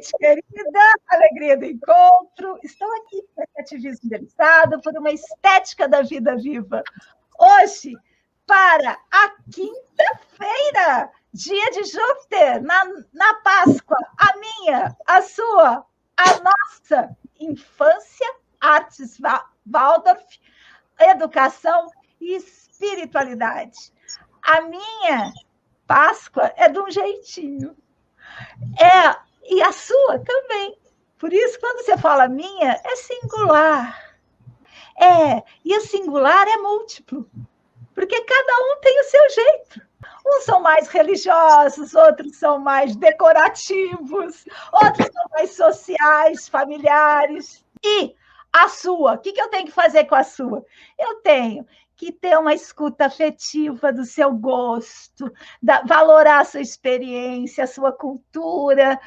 noite, querida. Alegria do encontro. Estou aqui para Ativismo Idealizado, por uma estética da vida viva. Hoje, para a quinta-feira, dia de Júpiter, na Páscoa, a minha, a sua, a nossa infância, artes Waldorf, educação e espiritualidade. A minha Páscoa é de um jeitinho. E a sua também. Por isso, quando você fala minha, é singular. E o singular é múltiplo. Porque cada um tem o seu jeito. Uns são mais religiosos, outros são mais decorativos, outros são mais sociais, familiares. E a sua? O que eu tenho que fazer com a sua? Eu tenho que ter uma escuta afetiva do seu gosto, valorar a sua experiência, a sua cultura.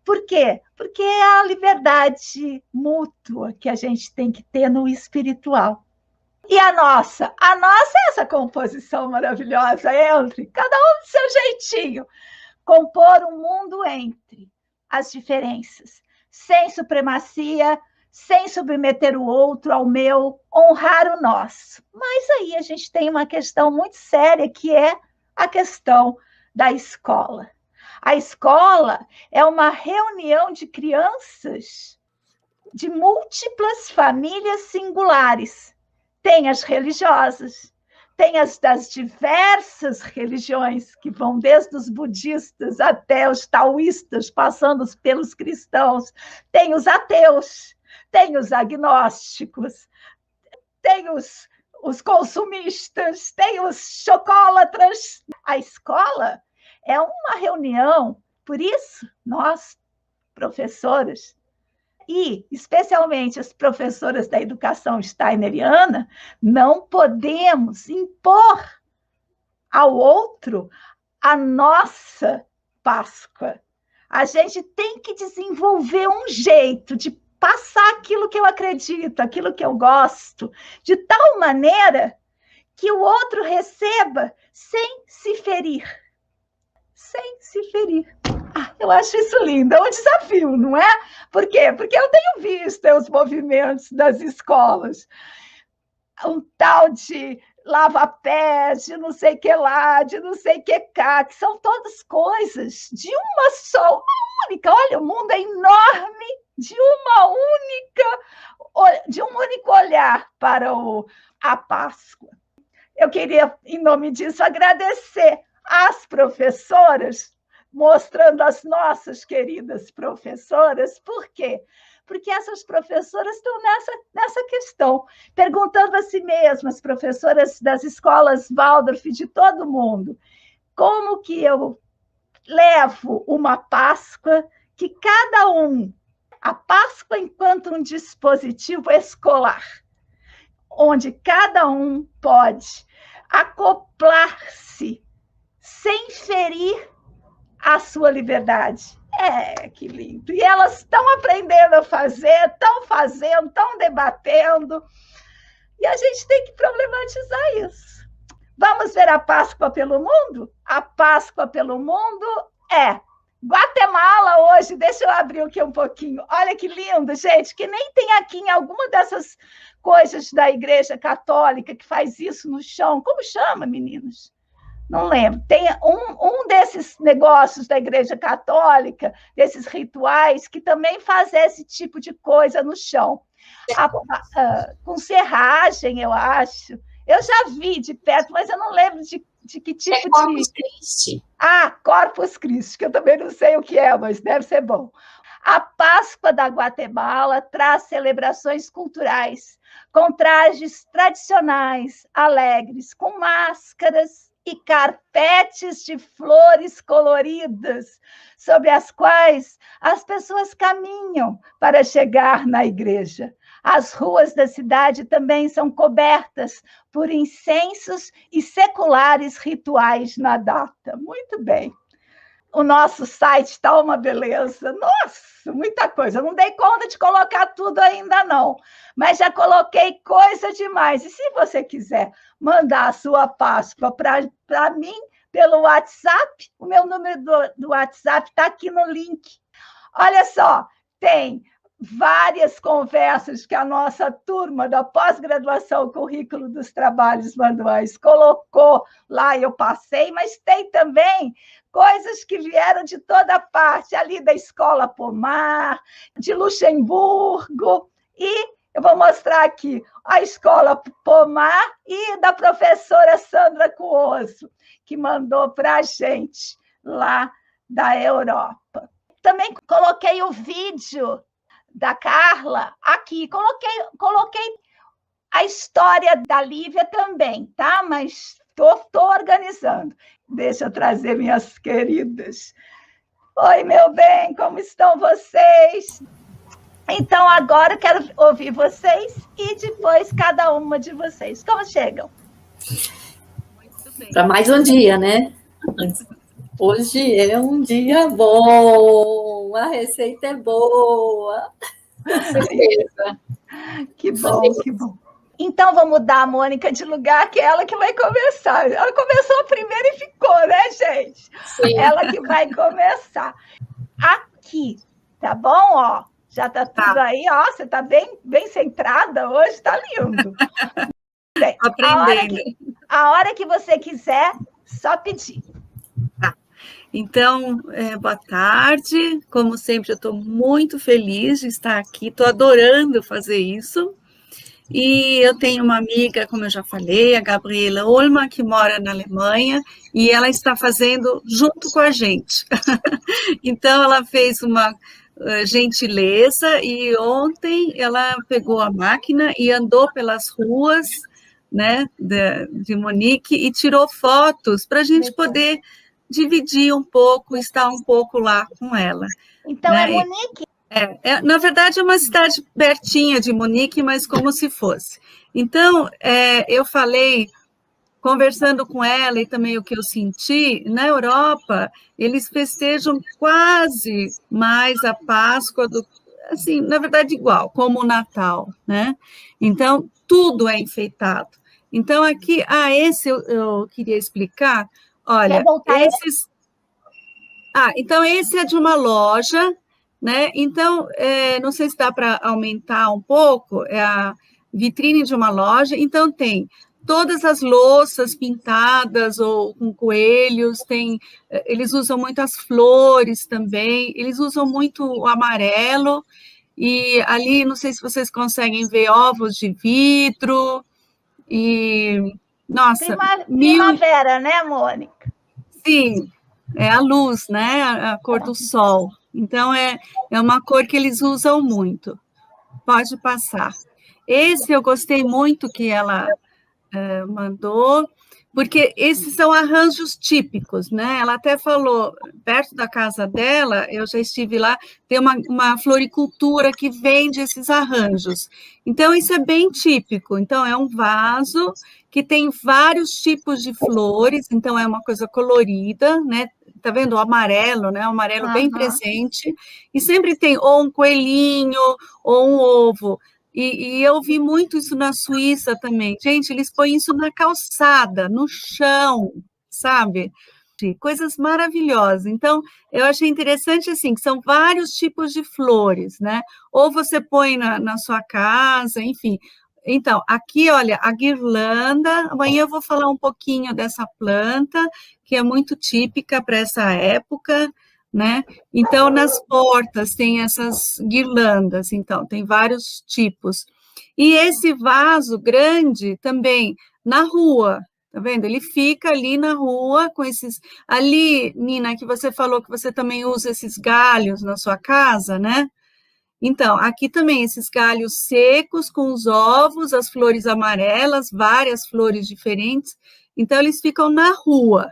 Por quê? Porque é a liberdade mútua que a gente tem que ter no espiritual. E a nossa? A nossa é essa composição maravilhosa entre cada um do seu jeitinho. Compor um mundo entre as diferenças, sem supremacia, sem submeter o outro ao meu, honrar o nosso. Mas aí a gente tem uma questão muito séria, que é a questão da escola. A escola é uma reunião de crianças de múltiplas famílias singulares. Tem as religiosas, tem as das diversas religiões, que vão desde os budistas até os taoístas, passando pelos cristãos, tem os ateus, tem os agnósticos, tem os consumistas, tem os chocolatras. A escola é uma reunião, por isso, nós, professoras, e especialmente as professoras da educação steineriana, não podemos impor ao outro a nossa Páscoa. A gente tem que desenvolver um jeito de passar aquilo que eu acredito, aquilo que eu gosto, de tal maneira que o outro receba sem se ferir. Sem se ferir. Eu acho isso lindo, é um desafio, não é? Por quê? Porque eu tenho visto os movimentos das escolas, um tal de lava-pés, de não sei o que lá, de não sei o que cá, que são todas coisas de uma só, uma única. Olha, o mundo é enorme, de um único olhar para a Páscoa. Eu queria, em nome disso, agradecer às professoras, mostrando as nossas queridas professoras. Por quê? Porque essas professoras estão nessa questão, perguntando a si mesmas, professoras das escolas Waldorf de todo mundo, como que eu levo uma Páscoa que cada um, a Páscoa enquanto um dispositivo escolar, onde cada um pode acoplar-se sem ferir a sua liberdade. Que lindo! E elas estão aprendendo a fazer, estão fazendo, estão debatendo, e a gente tem que problematizar isso. Vamos ver a Páscoa pelo mundo? A Páscoa pelo mundo é Guatemala hoje. Deixa eu abrir aqui um pouquinho. Olha que lindo, gente, que nem tem aqui em alguma dessas coisas da Igreja Católica que faz isso no chão. Como chama, meninos? Não lembro. Tem um desses negócios da Igreja Católica, desses rituais, que também faz esse tipo de coisa no chão. Com serragem, eu acho. Eu já vi de perto, mas eu não lembro de que tipo de... Corpus Christi. Corpus Christi, que eu também não sei o que é, mas deve ser bom. A Páscoa da Guatemala traz celebrações culturais, com trajes tradicionais, alegres, com máscaras e carpetes de flores coloridas, sobre as quais as pessoas caminham para chegar na igreja. As ruas da cidade também são cobertas por incensos e seculares rituais na data. Muito bem. O nosso site está uma beleza. Nossa, muita coisa. Eu não dei conta de colocar tudo ainda, não. Mas já coloquei coisa demais. E se você quiser mandar a sua Páscoa para mim, pelo WhatsApp, o meu número do WhatsApp está aqui no link. Olha só, tem várias conversas que a nossa turma da pós-graduação Currículo dos Trabalhos Manuais colocou lá, eu passei, mas tem também coisas que vieram de toda parte, ali da Escola Pomar, de Luxemburgo, e eu vou mostrar aqui a Escola Pomar e da professora Sandra Cuoso, que mandou para a gente lá da Europa. Também coloquei o vídeo da Carla aqui, coloquei a história da Lívia também, tá? Mas estou organizando. Deixa eu trazer minhas queridas. Oi, meu bem, como estão vocês? Então, agora eu quero ouvir vocês e depois cada uma de vocês. Como chegam? Para mais um dia, né? Hoje é um dia bom, a receita é boa. Com certeza. Que bom, que bom. Então, vamos mudar a Mônica de lugar, que é ela que vai começar. Ela começou primeiro e ficou, né, gente? Sim. Ela que vai começar. Aqui, tá bom? Ó, já tá tudo aí, ó. Você tá bem centrada hoje, tá lindo. Bem, aprendendo. A hora que você quiser, só pedir. Tá. Então, boa tarde. Como sempre, eu estou muito feliz de estar aqui, estou adorando fazer isso. E eu tenho uma amiga, como eu já falei, a Gabriela Olma, que mora na Alemanha, e ela está fazendo junto com a gente. Então, ela fez uma gentileza, e ontem ela pegou a máquina e andou pelas ruas, né, de Munique, e tirou fotos para a gente poder dividir um pouco, estar um pouco lá com ela. Então, né? É Munique? Na verdade, é uma cidade pertinha de Munique, mas como se fosse. Então, eu falei, conversando com ela e também o que eu senti, na Europa, eles festejam quase mais a Páscoa, assim, na verdade, igual, como o Natal, né? Então, tudo é enfeitado. Então, aqui, esse eu queria explicar, olha, esses... então, esse é de uma loja, né? Então, não sei se dá para aumentar um pouco, é a vitrine de uma loja, então tem todas as louças pintadas ou com coelhos, eles usam muitas flores também, eles usam muito o amarelo, e ali, não sei se vocês conseguem ver ovos de vidro, e, nossa... Primavera, né, Mônica? Sim, é a luz, né, a cor do sol. Então, é uma cor que eles usam muito. Pode passar. Esse eu gostei muito que ela mandou, porque esses são arranjos típicos, né? Ela até falou, perto da casa dela, eu já estive lá, tem uma floricultura que vende esses arranjos. Então, isso é bem típico. Então, é um vaso que tem vários tipos de flores, então é uma coisa colorida, né? Tá vendo o amarelo, né? O amarelo bem presente, e sempre tem ou um coelhinho, ou um ovo. E eu vi muito isso na Suíça também. Gente, eles põem isso na calçada, no chão, sabe? Coisas maravilhosas. Então, eu achei interessante, assim, que são vários tipos de flores, né? Ou você põe na sua casa, enfim. Então, aqui, olha, a guirlanda. Amanhã eu vou falar um pouquinho dessa planta, que é muito típica para essa época, né? Então, nas portas tem essas guirlandas, então, tem vários tipos. E esse vaso grande também na rua, tá vendo? Ele fica ali na rua com esses... Ali, Nina, que você falou que você também usa esses galhos na sua casa, né? Então, aqui também esses galhos secos com os ovos, as flores amarelas, várias flores diferentes. Então, eles ficam na rua.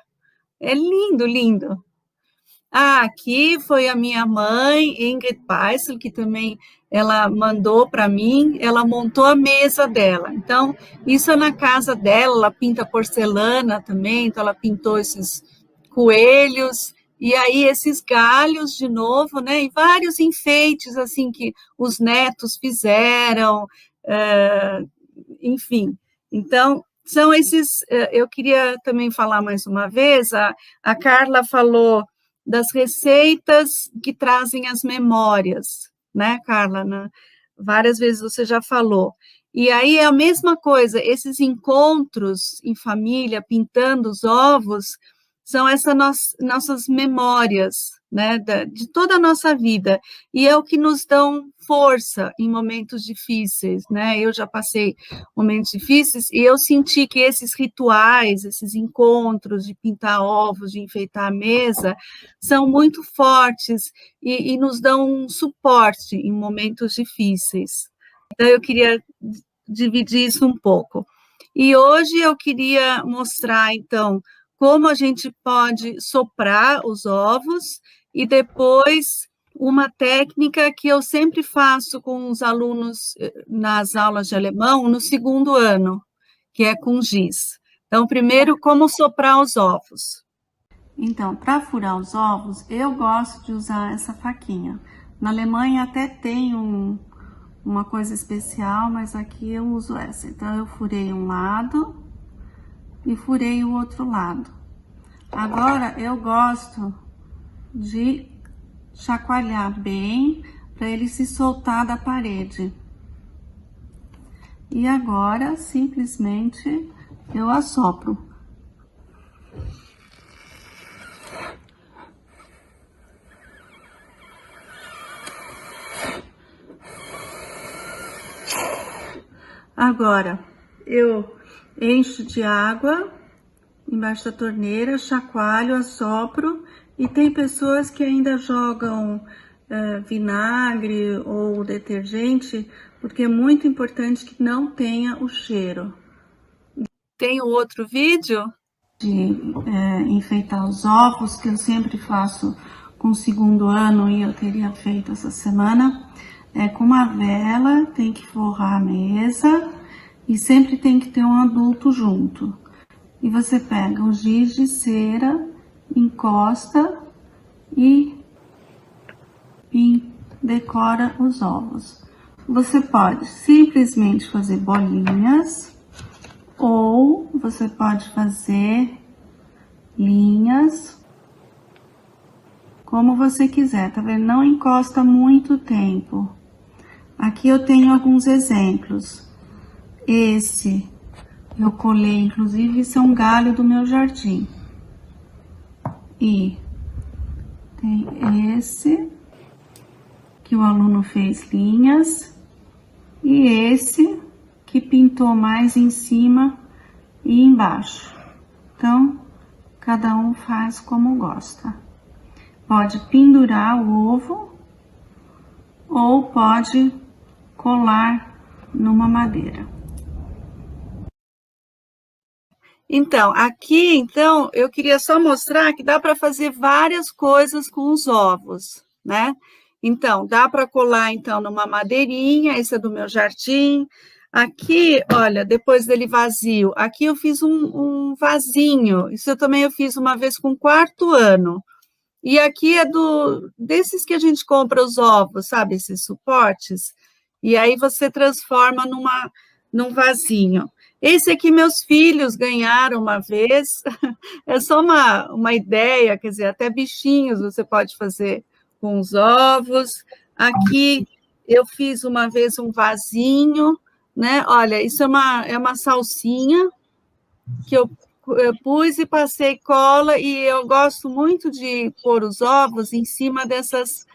É lindo, lindo. Aqui foi a minha mãe, Ingrid Peissel, que também ela mandou para mim, ela montou a mesa dela. Então, isso é na casa dela, ela pinta porcelana também, então ela pintou esses coelhos, e aí esses galhos de novo, né, e vários enfeites, assim, que os netos fizeram, enfim. Então, são esses, eu queria também falar mais uma vez, a Carla falou das receitas que trazem as memórias, né, Carla? Várias vezes você já falou. E aí é a mesma coisa, esses encontros em família, pintando os ovos, são essas nossas memórias, né, de toda a nossa vida, e é o que nos dão força em momentos difíceis, né? Eu já passei momentos difíceis, e eu senti que esses rituais, esses encontros de pintar ovos, de enfeitar a mesa, são muito fortes e nos dão um suporte em momentos difíceis. Então, eu queria dividir isso um pouco. E hoje eu queria mostrar, então, como a gente pode soprar os ovos e depois uma técnica que eu sempre faço com os alunos nas aulas de alemão no segundo ano, que é com giz. Então, primeiro, como soprar os ovos. Então, para furar os ovos, eu gosto de usar essa faquinha. Na Alemanha até tem uma coisa especial, mas aqui eu uso essa. Então, eu furei um lado e furei o outro lado. Agora, eu gosto de chacoalhar bem para ele se soltar da parede. E agora, simplesmente, eu assopro. Agora, eu encho de água embaixo da torneira, chacoalho, assopro, e tem pessoas que ainda jogam vinagre ou detergente, porque é muito importante que não tenha o cheiro. Tem outro vídeo de enfeitar os ovos, que eu sempre faço com o segundo ano, e eu teria feito essa semana. Com uma vela, tem que forrar a mesa, e sempre tem que ter um adulto junto. E você pega o giz de cera, encosta e decora os ovos. Você pode simplesmente fazer bolinhas, ou você pode fazer linhas, como você quiser, tá vendo? Não encosta muito tempo. Aqui eu tenho alguns exemplos. Esse eu colei, inclusive, isso é um galho do meu jardim. E tem esse, que o aluno fez linhas, e esse, que pintou mais em cima e embaixo. Então, cada um faz como gosta. Pode pendurar o ovo, ou pode colar numa madeira. Então, aqui, eu queria só mostrar que dá para fazer várias coisas com os ovos, né? Então, dá para colar, então, numa madeirinha, esse é do meu jardim. Aqui, olha, depois dele vazio, aqui eu fiz um vasinho, isso eu fiz uma vez com o quarto ano. E aqui é desses que a gente compra os ovos, sabe, esses suportes? E aí você transforma num vasinho. Esse aqui meus filhos ganharam uma vez, é só uma ideia, quer dizer, até bichinhos você pode fazer com os ovos. Aqui eu fiz uma vez um vasinho, né? Olha, isso é uma salsinha que eu pus e passei cola, e eu gosto muito de pôr os ovos em cima dessas,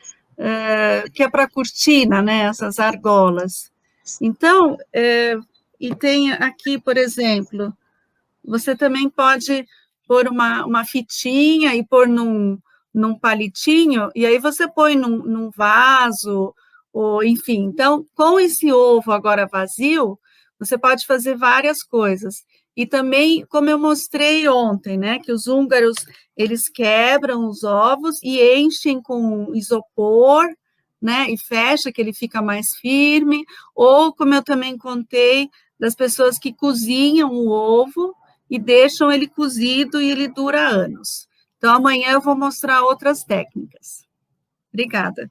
que é para cortina, né? Essas argolas. Então, e tem aqui, por exemplo, você também pode pôr uma fitinha e pôr num palitinho, e aí você põe num vaso, ou enfim. Então, com esse ovo agora vazio, você pode fazer várias coisas. E também, como eu mostrei ontem, né, que os húngaros, eles quebram os ovos e enchem com isopor, né, e fecha, que ele fica mais firme, ou, como eu também contei, das pessoas que cozinham o ovo e deixam ele cozido e ele dura anos. Então, amanhã eu vou mostrar outras técnicas. Obrigada.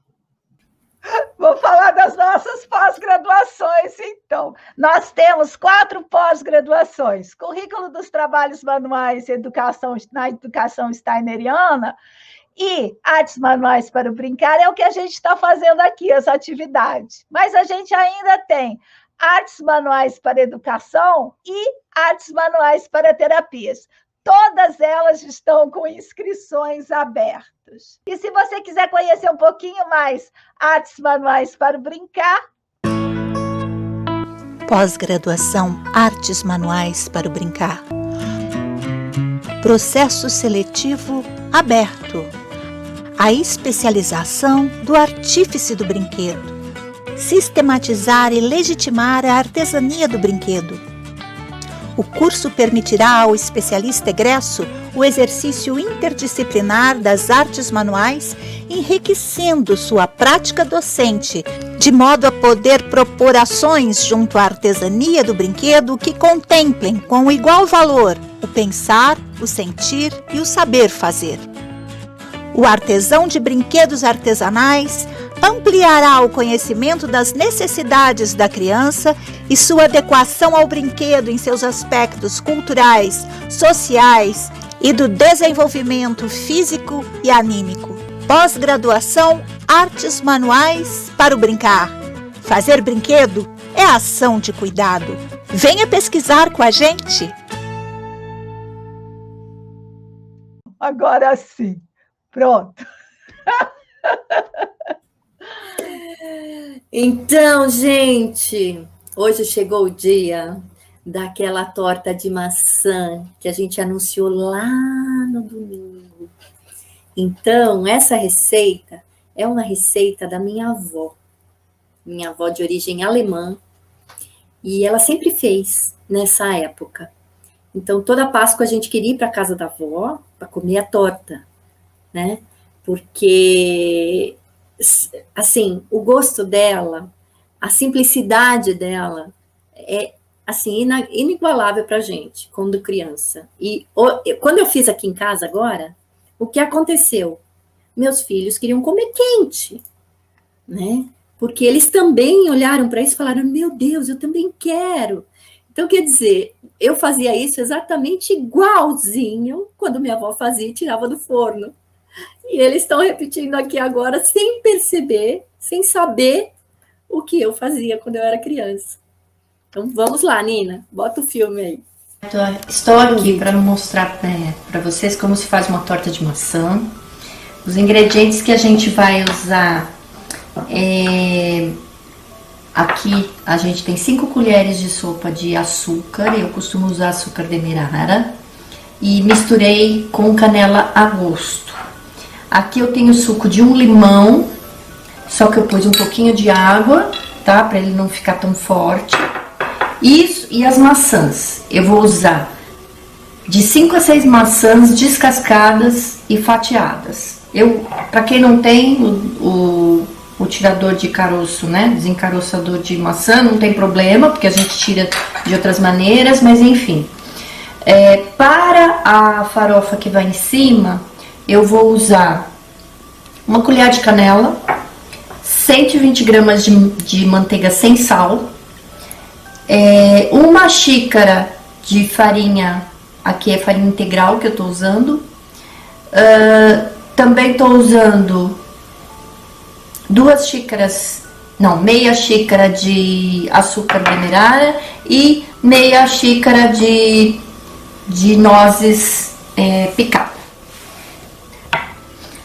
Vou falar das nossas pós-graduações, então. Nós temos 4 pós-graduações: currículo dos trabalhos manuais na educação steineriana, E artes manuais para o brincar é o que a gente está fazendo aqui, essa atividade. Mas a gente ainda tem artes manuais para educação e artes manuais para terapias. Todas elas estão com inscrições abertas. E se você quiser conhecer um pouquinho mais artes manuais para o brincar... Pós-graduação Artes Manuais para o Brincar. Processo seletivo aberto. A especialização do artífice do brinquedo. Sistematizar e legitimar a artesania do brinquedo. O curso permitirá ao especialista egresso o exercício interdisciplinar das artes manuais, enriquecendo sua prática docente, de modo a poder propor ações junto à artesania do brinquedo que contemplem com igual valor o pensar, o sentir e o saber fazer. O artesão de brinquedos artesanais ampliará o conhecimento das necessidades da criança e sua adequação ao brinquedo em seus aspectos culturais, sociais e do desenvolvimento físico e anímico. Pós-graduação Artes Manuais para o Brincar. Fazer brinquedo é ação de cuidado. Venha pesquisar com a gente! Agora sim. Pronto. Então, gente, hoje chegou o dia daquela torta de maçã que a gente anunciou lá no domingo. Então, essa receita é uma receita da minha avó de origem alemã, e ela sempre fez nessa época. Então, toda Páscoa a gente queria ir para a casa da avó para comer a torta, né? Porque, assim, o gosto dela, a simplicidade dela é, assim, inigualável para a gente, quando criança. E quando eu fiz aqui em casa agora, o que aconteceu? Meus filhos queriam comer quente, né? Porque eles também olharam para isso e falaram, meu Deus, eu também quero. Então, quer dizer, eu fazia isso exatamente igualzinho quando minha avó fazia e tirava do forno. E eles estão repetindo aqui agora sem perceber, sem saber o que eu fazia quando eu era criança. Então, vamos lá, Nina, bota o filme aí. Estou aqui para mostrar para vocês como se faz uma torta de maçã. Os ingredientes que a gente vai usar aqui a gente tem 5 colheres de sopa de açúcar, eu costumo usar açúcar demerara, e misturei com canela a gosto. Aqui eu tenho suco de um limão, só que eu pus um pouquinho de água, tá? Para ele não ficar tão forte. Isso, e as maçãs, eu vou usar de 5 a 6 maçãs descascadas e fatiadas. Para quem não tem o tirador de caroço, né, desencaroçador de maçã, não tem problema, porque a gente tira de outras maneiras, mas enfim. Para a farofa que vai em cima, eu vou usar uma colher de canela, 120 gramas de manteiga sem sal, uma xícara de farinha, aqui é farinha integral que eu tô usando, também tô usando meia xícara de açúcar demerara e meia xícara de nozes picadas.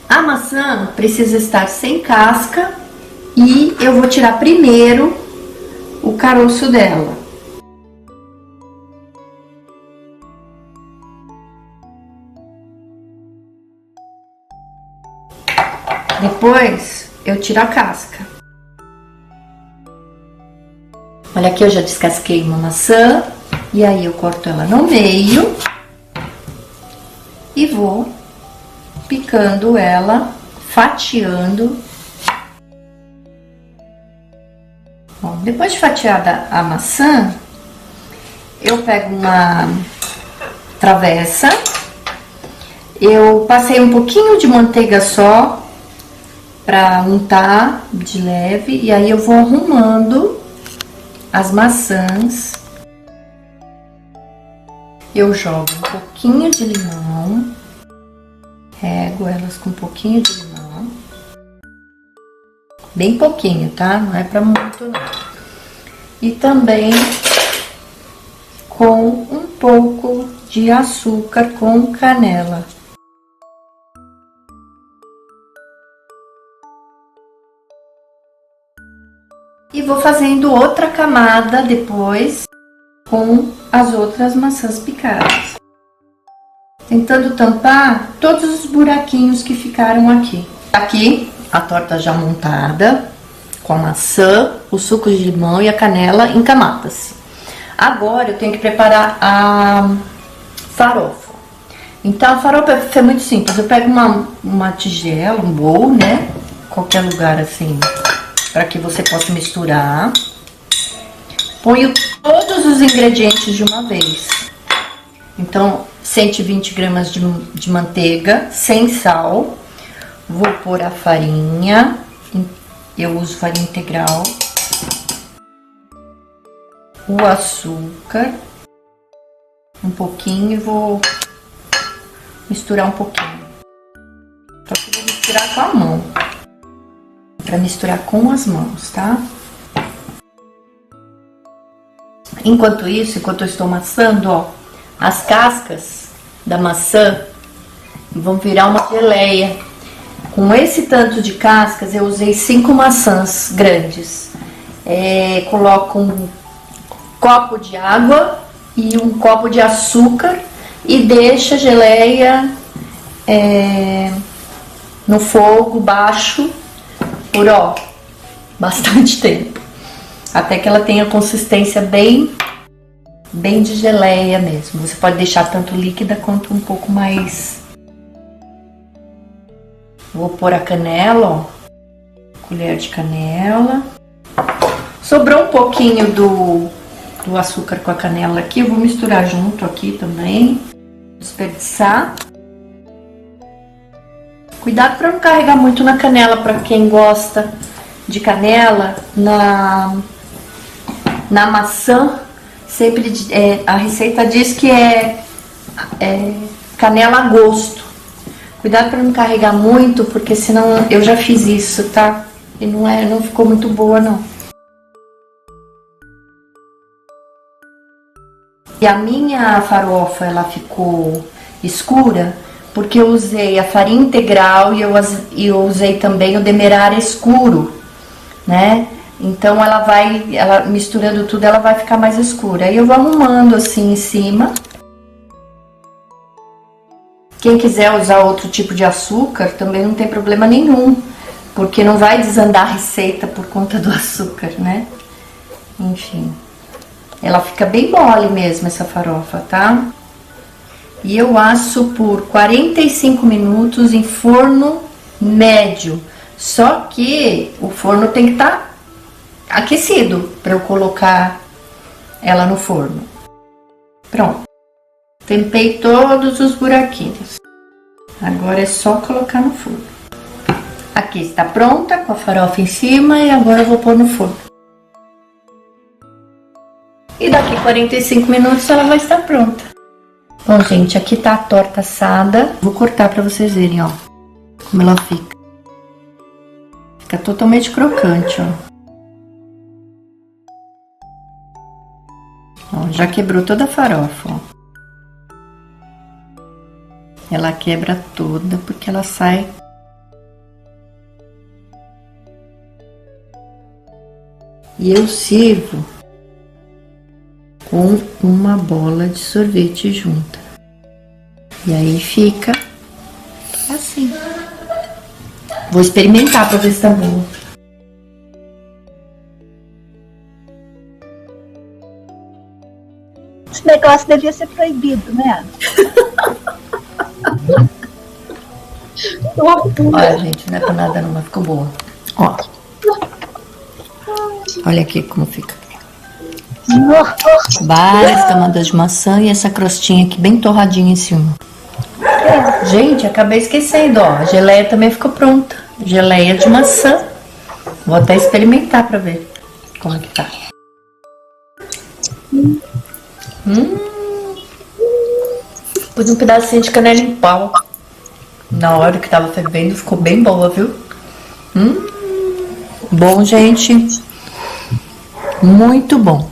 A maçã precisa estar sem casca e eu vou tirar primeiro o caroço dela. Depois eu tiro a casca. Olha aqui, eu já descasquei uma maçã e aí eu corto ela no meio e vou picando ela, fatiando. Bom, depois de fatiada a maçã, eu pego uma travessa, eu passei um pouquinho de manteiga só para untar de leve, e aí eu vou arrumando as maçãs. Eu jogo um pouquinho de limão, Rego elas com um pouquinho de limão. Bem pouquinho, tá? Não é pra muito, não. E também com um pouco de açúcar com canela. E vou fazendo outra camada depois com as outras maçãs picadas. Tentando tampar todos os buraquinhos que ficaram aqui. Aqui a torta já montada, com a maçã, o suco de limão e a canela em camadas. Agora eu tenho que preparar a farofa. Então a farofa é muito simples. Eu pego uma tigela, um bowl, né? Qualquer lugar assim, para que você possa misturar. Ponho todos os ingredientes de uma vez. Então, 120 gramas de manteiga, sem sal. Vou pôr a farinha. Eu uso farinha integral. O açúcar. Um pouquinho e vou misturar um pouquinho. Só que vou misturar com a mão. Para misturar com as mãos, tá? Enquanto isso, enquanto eu estou amassando, ó, as cascas da maçã vão virar uma geleia. Com esse tanto de cascas, eu usei 5 maçãs grandes. Coloco um copo de água e um copo de açúcar e deixo a geleia no fogo baixo por, ó, bastante tempo. Até que ela tenha consistência bem de geleia mesmo. Você pode deixar tanto líquida quanto um pouco mais. Vou pôr a canela, ó. Colher de canela. Sobrou um pouquinho do açúcar com a canela aqui. Eu vou misturar junto aqui também. Desperdiçar. Cuidado para não carregar muito na canela, para quem gosta de canela na maçã. Sempre a receita diz que é canela a gosto. Cuidado para não carregar muito, porque senão eu já fiz isso, tá? E não ficou muito boa, não. E a minha farofa, ela ficou escura porque eu usei a farinha integral e eu usei também o demerara escuro, né? Então ela misturando tudo, ela vai ficar mais escura. Aí eu vou arrumando assim em cima. Quem quiser usar outro tipo de açúcar também não tem problema nenhum, porque não vai desandar a receita por conta do açúcar, né? Enfim, ela fica bem mole mesmo essa farofa, tá? E eu asso por 45 minutos em forno médio. Só que o forno tem que estar aquecido para eu colocar ela no forno. Pronto. Tampei todos os buraquinhos. Agora é só colocar no forno. Aqui está pronta com a farofa em cima e agora eu vou pôr no forno. E daqui 45 minutos ela vai estar pronta. Bom, gente, aqui tá a torta assada. Vou cortar para vocês verem, ó, como ela fica. Fica totalmente crocante, ó. Ó, já quebrou toda a farofa, ó. Ela quebra toda porque ela sai. E eu sirvo com uma bola de sorvete junta. E aí fica assim. Vou experimentar para ver se tá bom. Esse negócio devia ser proibido, né? Olha, gente, não é pra nada não, mas ficou boa. Ó. Olha aqui como fica. Várias camadas de maçã e essa crostinha aqui bem torradinha em cima. Gente, acabei esquecendo, ó. A geleia também ficou pronta. Geleia de maçã. Vou até experimentar pra ver como é que tá. Pus um pedacinho de canela em pau. na hora que tava fervendo, ficou bem boa, viu? Bom, gente. Muito bom.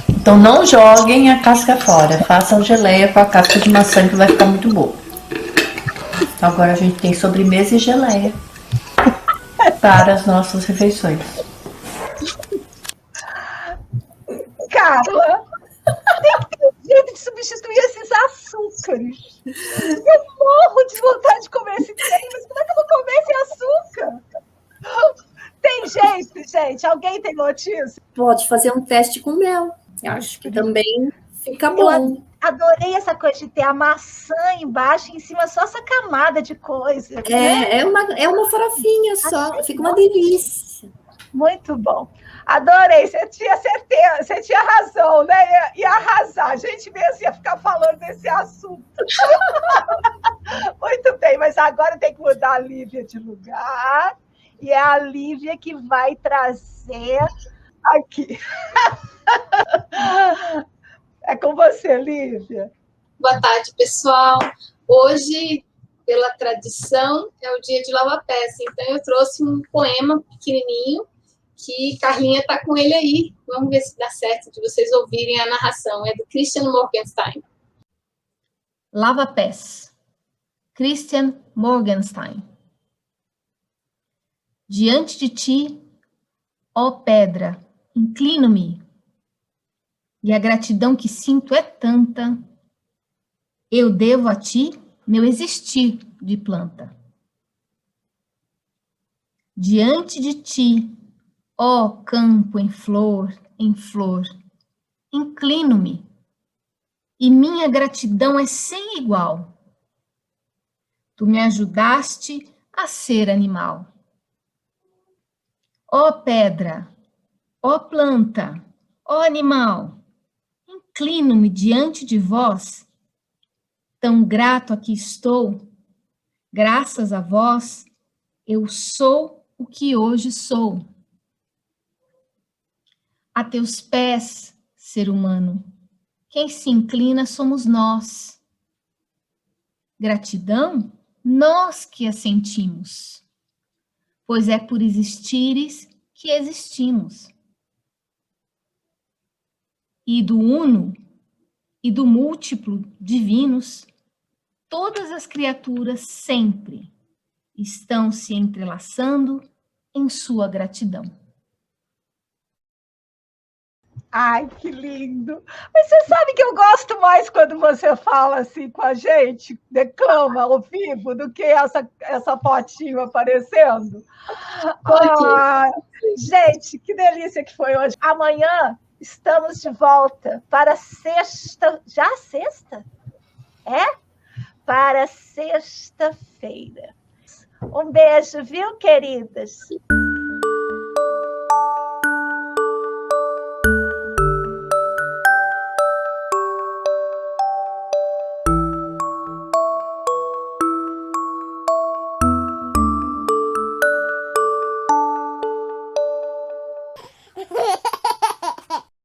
Então não joguem a casca fora. Façam geleia com a casca de maçã que vai ficar muito boa. Agora a gente tem sobremesa e geleia para as nossas refeições. Carla, tem que ter um jeito de substituir esses açúcares. Eu morro de vontade de comer esse trem, mas como é que eu vou comer esse açúcar? Tem jeito, gente? Alguém tem notícia? Pode fazer um teste com mel. Eu acho que também fica Eu bom. adorei essa coisa de ter a maçã embaixo e em cima só essa camada de coisa. Né? É uma farofinha só, fica uma delícia. Muito bom. Adorei, você tinha certeza, você tinha razão, né? Ia arrasar, a gente mesmo ia ficar falando desse assunto. Muito bem, mas agora tem que mudar a Lívia de lugar, e é a Lívia que vai trazer aqui. É com você, Lívia. Boa tarde, pessoal. Hoje, pela tradição, é o dia de lava-pés, então eu trouxe um poema pequenininho que Carlinha está com ele aí. Vamos ver se dá certo de vocês ouvirem a narração. É do Christian Morgenstern. Lava-pés. Christian Morgenstern. Diante de ti, ó pedra, inclino-me, e a gratidão que sinto é tanta, eu devo a ti meu existir de planta. Diante de ti, ó campo em flor, inclino-me, e minha gratidão é sem igual. Tu me ajudaste a ser animal. Ó pedra, ó planta, ó animal, inclino-me diante de vós, tão grato aqui estou, graças a vós, eu sou o que hoje sou. A teus pés, ser humano, quem se inclina somos nós. Gratidão, nós que a sentimos, pois é por existires que existimos. E do uno e do múltiplo divinos, todas as criaturas sempre estão se entrelaçando em sua gratidão. Ai, que lindo! Mas você sabe que eu gosto mais quando você fala assim com a gente, declama ao vivo, do que essa fotinho aparecendo. Gente, que delícia que foi hoje. Amanhã estamos de volta para sexta. Já sexta? É? Para sexta-feira. Um beijo, viu, queridas?